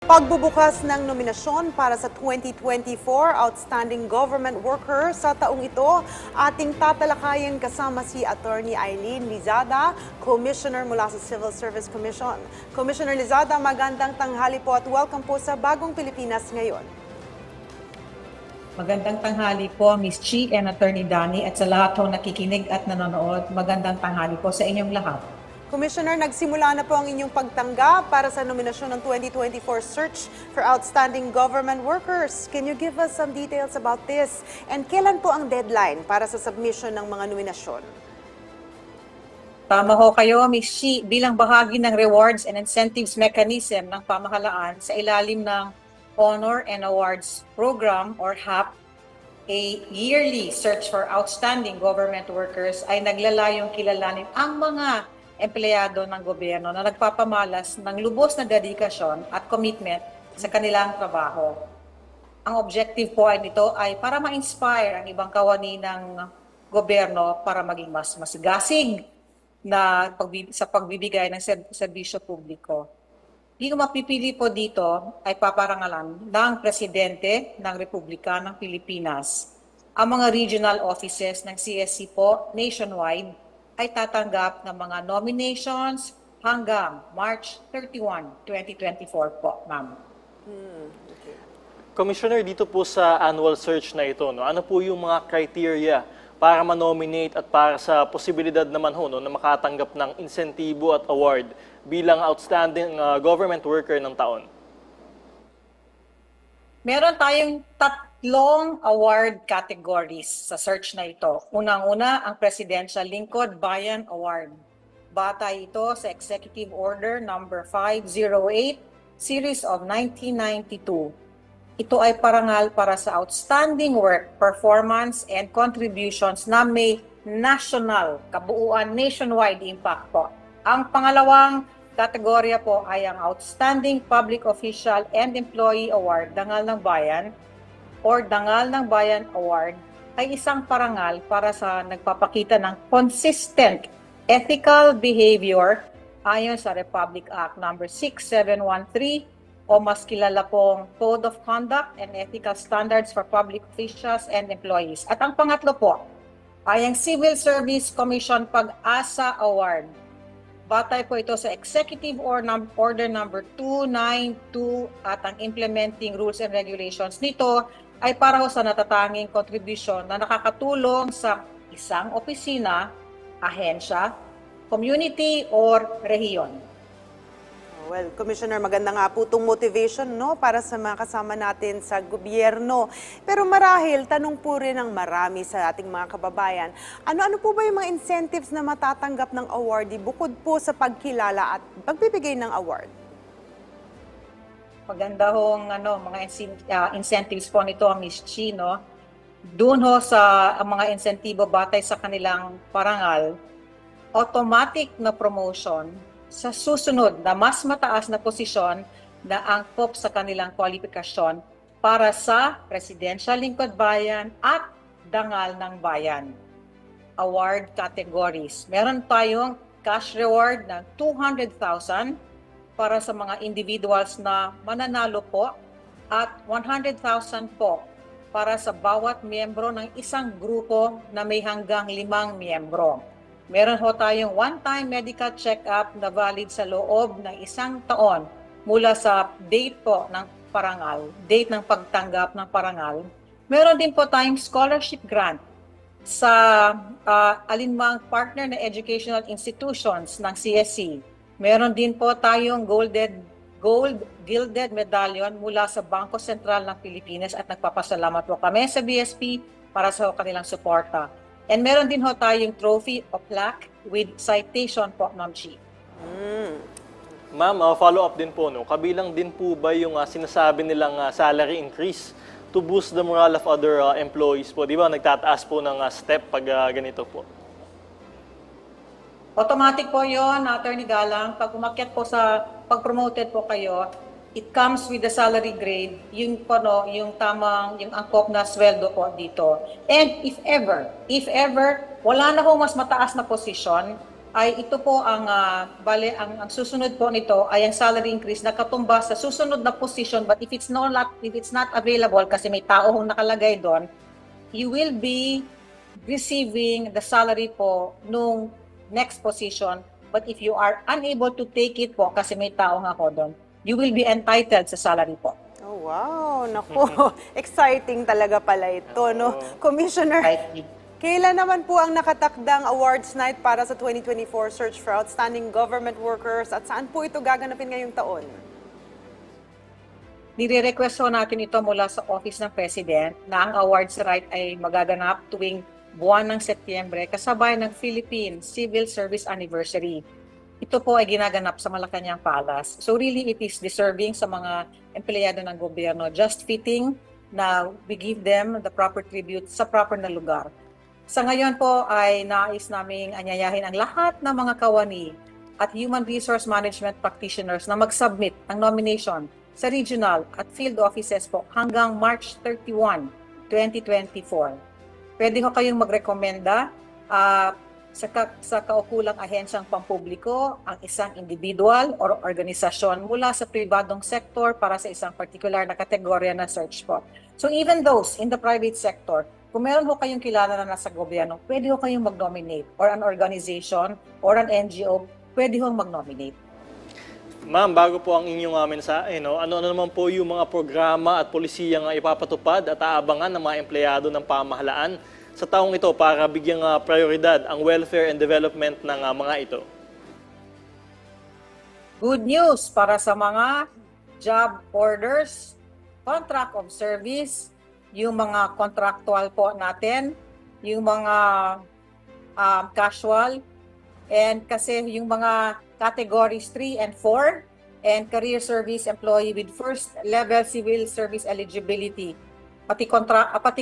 Pagbubukas ng nominasyon para sa 2024 Outstanding Government Worker sa taong ito, ating tatalakayin kasama si Attorney Eileen Lizada, Commissioner mula sa Civil Service Commission. Commissioner Lizada, magandang tanghali po at welcome po sa Bagong Pilipinas ngayon. Magandang tanghali po, Ms. Chi and Attorney Danny, at sa lahat ng nakikinig at nanonood, magandang tanghali po sa inyong lahat. Commissioner, nagsimula na po ang inyong pagtanggap para sa nominasyon ng 2024 Search for Outstanding Government Workers. Can you give us some details about this? And kailan po ang deadline para sa submission ng mga nominasyon? Tama ho kayo, Ms. Chi, bilang bahagi ng Rewards and Incentives Mechanism ng pamahalaan sa ilalim ng Honor and Awards Program or HAP, a yearly search for outstanding government workers ay naglalayong kilalanin ang mga empleyado ng gobyerno na nagpapamalas ng lubos na dedikasyon at commitment sa kanilang trabaho. Ang objective po ay nito ay para ma-inspire ang ibang kawani ng gobyerno para maging mas masigasig na sa pagbibigay ng serbisyo publiko. Hindi ko mapipili po dito ay paparangalan ng Presidente ng Republika ng Pilipinas. Ang mga regional offices ng CSC po nationwide ay tatanggap ng mga nominations hanggang March 31, 2024 po, ma'am. Okay. Commissioner, dito po sa annual search na ito, ano po yung mga criteria para ma-nominate at para sa posibilidad naman na makatanggap ng insentibo at award bilang outstanding government worker ng taon? Meron tayong tatlong award categories sa search na ito. Unang-una, ang Presidential Lingkod Bayan Award. Batay ito sa Executive Order number 508, Series of 1992. Ito ay parangal para sa outstanding work, performance, and contributions na may national, kabuuan, nationwide impact po. Ang pangalawang kategorya po ay ang Outstanding Public Official and Employee Award, Dangal ng Bayan, or Dangal ng Bayan Award, ay isang parangal para sa nagpapakita ng consistent ethical behavior ayon sa Republic Act No. 6713 o mas kilala pong Code of Conduct and Ethical Standards for Public Officials and Employees. At ang pangatlo po ay ang Civil Service Commission Pag-asa Award. Batay po ito sa Executive Order number 292 at ang implementing rules and regulations nito ay para sa natatanging kontribusyon na nakakatulong sa isang opisina, ahensya, community, or rehiyon. Well, Commissioner, maganda nga po itong motivation para sa mga kasama natin sa gobyerno. Pero marahil, tanong po rin ng marami sa ating mga kababayan, ano-ano po ba yung mga incentives na matatanggap ng awardee bukod po sa pagkilala at pagbibigay ng award? Maganda hong mga incentives po nito, Ms. Chi, no? Doon ho sa mga insentibo batay sa kanilang parangal, automatic na promotion sa susunod na mas mataas na posisyon na angkop sa kanilang kwalifikasyon para sa Presidential Lingkod Bayan at Dangal ng Bayan. Award categories. Meron tayong cash reward ng 200,000 para sa mga individuals na mananalo po at 100,000 po para sa bawat miyembro ng isang grupo na may hanggang 5 miyembro. Meron ho tayong one-time medical check-up na valid sa loob ng 1 taon mula sa date po ng parangal, date ng pagtanggap ng parangal. Meron din po tayong scholarship grant sa alinmang partner na educational institutions ng CSC. Meron din po tayong gold gilded medallion mula sa Bangko Sentral ng Pilipinas at nagpapasalamat po kami sa BSP para sa kanilang suporta. And meron din ho tayong trophy o plaque with citation po, Ma'am Chi. Ma'am, follow-up din po, kabilang din po ba yung sinasabi nilang salary increase to boost the morale of other employees po? Di ba nagtataas po ng step pag ganito po? Automatic po yon, Attorney Galang. Pag umakyat po pag-promoted po kayo, it comes with the salary grade, yung angkop na sweldo po dito. And if ever, wala na po mas mataas na posisyon, ay ito po ang ang susunod po nito ay ang salary increase na katumbas sa susunod na position, but if it's not available kasi may tao hong nakalagay doon, you will be receiving the salary po nung next position. But if you are unable to take it po kasi may tao nga ako doon, you will be entitled sa salary po. Oh, wow. Naku, exciting talaga pala ito, no? Commissioner, kailan naman po ang nakatakdang awards night para sa 2024 Search for Outstanding Government Workers at saan po ito gaganapin ngayong taon? Nire-request ho natin ito mula sa Office ng President na ang awards night ay magaganap tuwing buwan ng Setyembre kasabay ng Philippine Civil Service Anniversary. Ito po ay ginaganap sa Malacanang Palace. So really it is deserving sa mga empleyado ng gobyerno, just fitting na we give them the proper tribute sa proper na lugar. Sa ngayon po ay nais naming anyayahin ang lahat ng mga kawani at human resource management practitioners na mag-submit ang nomination sa regional at field offices po hanggang March 31, 2024. Pwede ko kayong magrekomenda sa kaukulang ahensyang pampubliko ang isang individual or organisasyon mula sa pribadong sektor para sa isang particular na kategorya na search po. So even those in the private sector, kung meron ho kayong kilala na nasa gobyerno, pwede ho kayong mag-nominate, or an organization or an NGO, pwede ho mag-nominate. Ma'am, bago po ang inyong mensahe, ano naman po yung mga programa at polisiyang ipapatupad at aabangan ng mga empleyado ng pamahalaan sa taong ito para bigyang prioridad ang welfare and development ng mga ito? Good news para sa mga job orders, contract of service, yung mga contractual po natin, yung mga casual, and kasi yung mga categories 3 and 4, and career service employee with first level civil service eligibility. Pati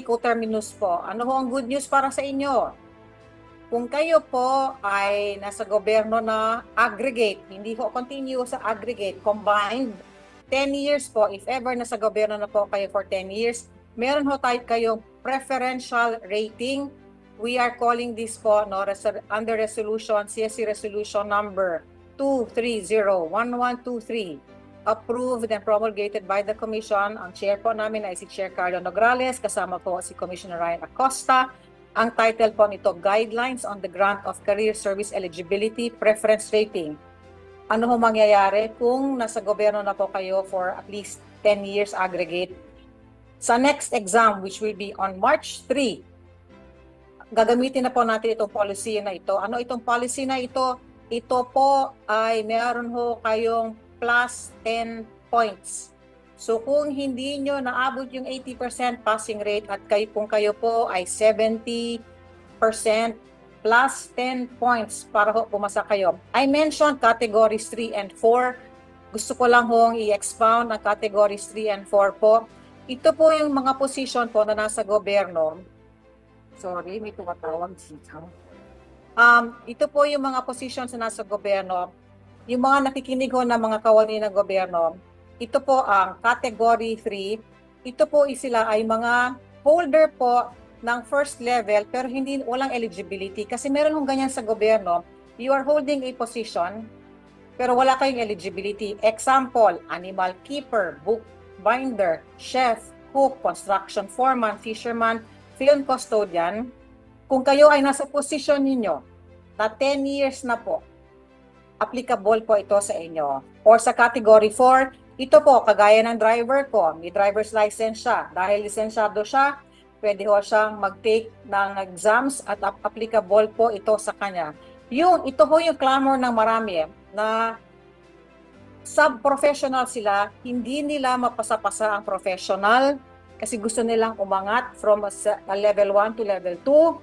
co-terminus po. Ano ho ang good news para sa inyo? Kung kayo po ay nasa gobyerno na aggregate, hindi ho continue sa aggregate, combined, 10 years po, if ever nasa gobyerno na po kayo for 10 years, meron ho tayo kayong preferential rating. We are calling this po under resolution, CSC resolution number 2301123. Approved and promulgated by the Commission. Ang chair po namin ay si Chair Carlo Nograles, kasama po si Commissioner Ryan Acosta. Ang title po nito, Guidelines on the Grant of Career Service Eligibility Preference Rating. Ano ho mangyayari kung nasa gobyerno na po kayo for at least 10 years aggregate? Sa next exam, which will be on March 3, gagamitin na po natin itong policy na ito. Ano itong policy na ito? Ito po ay meron ho kayong plus 10 points. So kung hindi nyo naabot yung 80% passing rate at kung kayo po ay 70%, plus 10 points para ho pumasa kayo. I mentioned categories 3 and 4. Gusto ko lang hong i-expound ang categories 3 and 4 po. Ito po yung mga position po na nasa gobyerno. Sorry, may tumatawag dito. Ito po yung mga positions na nasa gobyerno. Yung mga nakikinig ho ng mga kawani ng gobyerno, ito po ang category 3. Ito po sila ay mga holder po ng first level pero walang eligibility. Kasi meron hong ganyan sa gobyerno, you are holding a position pero wala kayong eligibility. Example, animal keeper, bookbinder, chef, cook, construction foreman, fisherman, film custodian. Kung kayo ay nasa position ninyo na 10 years na po, applicable po ito sa inyo. Or sa category 4, ito po, kagaya ng driver ko, may driver's license siya. Dahil lisensyado siya, pwede ho siyang mag-take ng exams at applicable po ito sa kanya. Ito ho yung clamor ng marami na sub-professional sila, hindi nila mapasa-pasa ang professional kasi gusto nilang umangat from level 1 to level 2.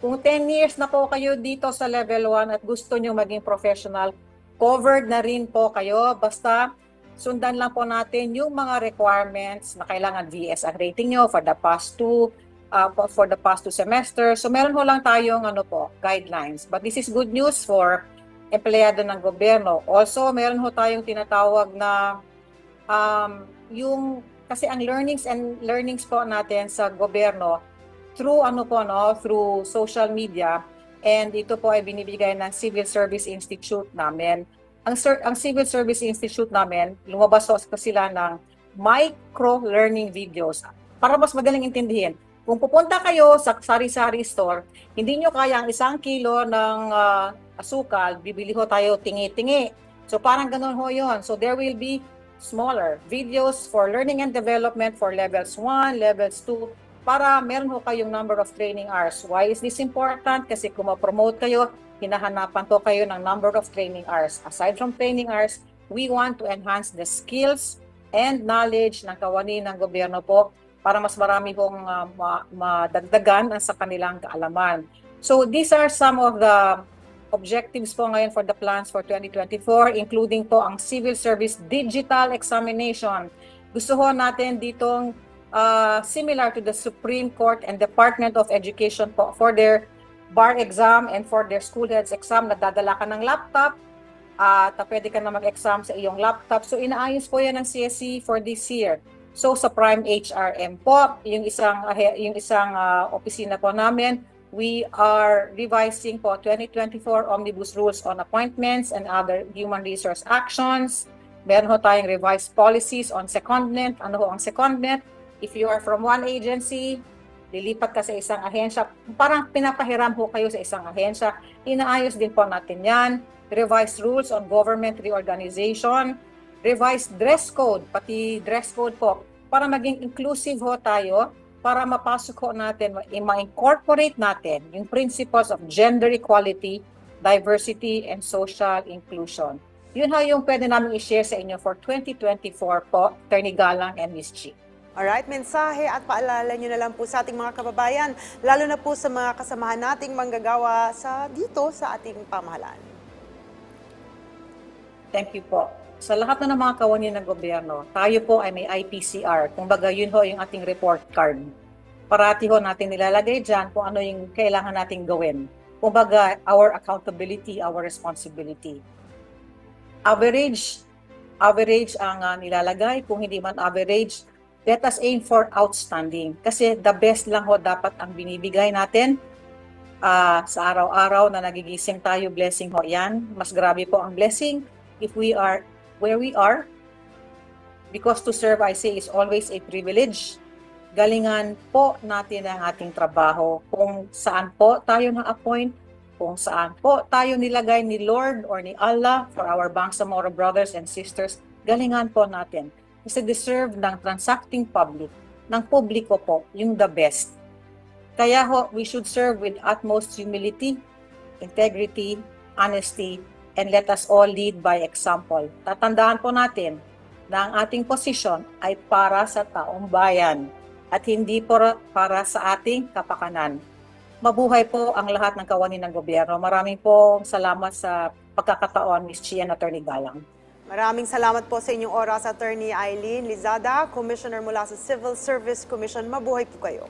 Kung 10 years na po kayo dito sa level 1 at gusto nyo maging professional, covered na rin po kayo. Basta sundan lang po natin yung mga requirements na kailangan VS ang rating nyo for the past two semesters. So meron ho lang tayong guidelines. But this is good news for empleyado ng gobyerno. Also, meron ho tayong tinatawag na kasi ang learnings po natin sa gobyerno through through social media, and ito po ay binibigay ng Civil Service Institute namin. Ang Civil Service Institute namin, lumabas po sila ng micro-learning videos para mas madaling intindihin. Kung pupunta kayo sa sari-sari store, hindi nyo kaya ang 1 kilo ng asukal, bibili ho tayo tingi-tingi. So parang ganun ho yun. So there will be smaller videos for learning and development for levels 1, levels 2, para meron ho kayong number of training hours. Why is this important? Kasi kung ma-promote kayo, hinahanapan po kayo ng number of training hours. Aside from training hours, we want to enhance the skills and knowledge ng kawani ng gobyerno po para mas marami pong madagdagan sa kanilang kaalaman. So these are some of the objectives po ngayon for the plans for 2024, including po ang Civil Service Digital Examination. Gusto ho natin ditong similar to the Supreme Court and Department of Education po for their bar exam and for their school heads exam, nagdadala ka ng laptop at pwede ka na mag-exam sa iyong laptop. So inaayos po yan ng CSE for this year. So sa Prime HRM po, yung isang opisina po namin, we are revising po 2024 Omnibus Rules on Appointments and other human resource actions. Meron ho tayong revised policies on secondment. Ano ho ang secondment? If you are from one agency, lilipat ka sa isang ahensya, parang pinapahiram ho kayo sa isang ahensya. Inaayos din po natin yan. Revised rules on government reorganization. Revised dress code, pati dress code po, para maging inclusive ho tayo, para mapasok ho natin, ma-incorporate natin yung principles of gender equality, diversity, and social inclusion. Yun ho yung pwede namin i-share sa inyo for 2024 po, Attorney Galang and Ms. Chi. Alright, mensahe at paalala nyo na lang po sa ating mga kababayan, lalo na po sa mga kasamahan nating manggagawa dito sa ating pamahalaan. Thank you po. Sa lahat na ng mga kawani ng gobyerno, tayo po ay may IPCR. Kumbaga, yun ho yung ating report card. Parati ho natin nilalagay dyan kung ano yung kailangan nating gawin. Kumbaga, our accountability, our responsibility. Average ang nilalagay. Kung hindi man average, let us aim for outstanding. Kasi the best lang ho dapat ang binibigay natin sa araw-araw na nagigising tayo. Blessing ho yan. Mas grabe po ang blessing if we are where we are, because to serve, I say, is always a privilege. Galingan po natin ang ating trabaho. Kung saan po tayo na-appoint, kung saan po tayo nilagay ni Lord or ni Allah for our Bangsamoro brothers and sisters, galingan po natin. Kasi deserve ng transacting public, ng publiko po, yung the best. Kaya ho, we should serve with utmost humility, integrity, honesty, and let us all lead by example. Tatandaan po natin na ang ating posisyon ay para sa taong bayan at hindi para sa ating kapakanan. Mabuhay po ang lahat ng kawani ng gobyerno. Maraming po salamat sa pagkakataon, Ms. Chi and Attorney Galang. Maraming salamat po sa inyong oras, Attorney Eileen Lizada, Commissioner mula sa Civil Service Commission. Mabuhay po kayo.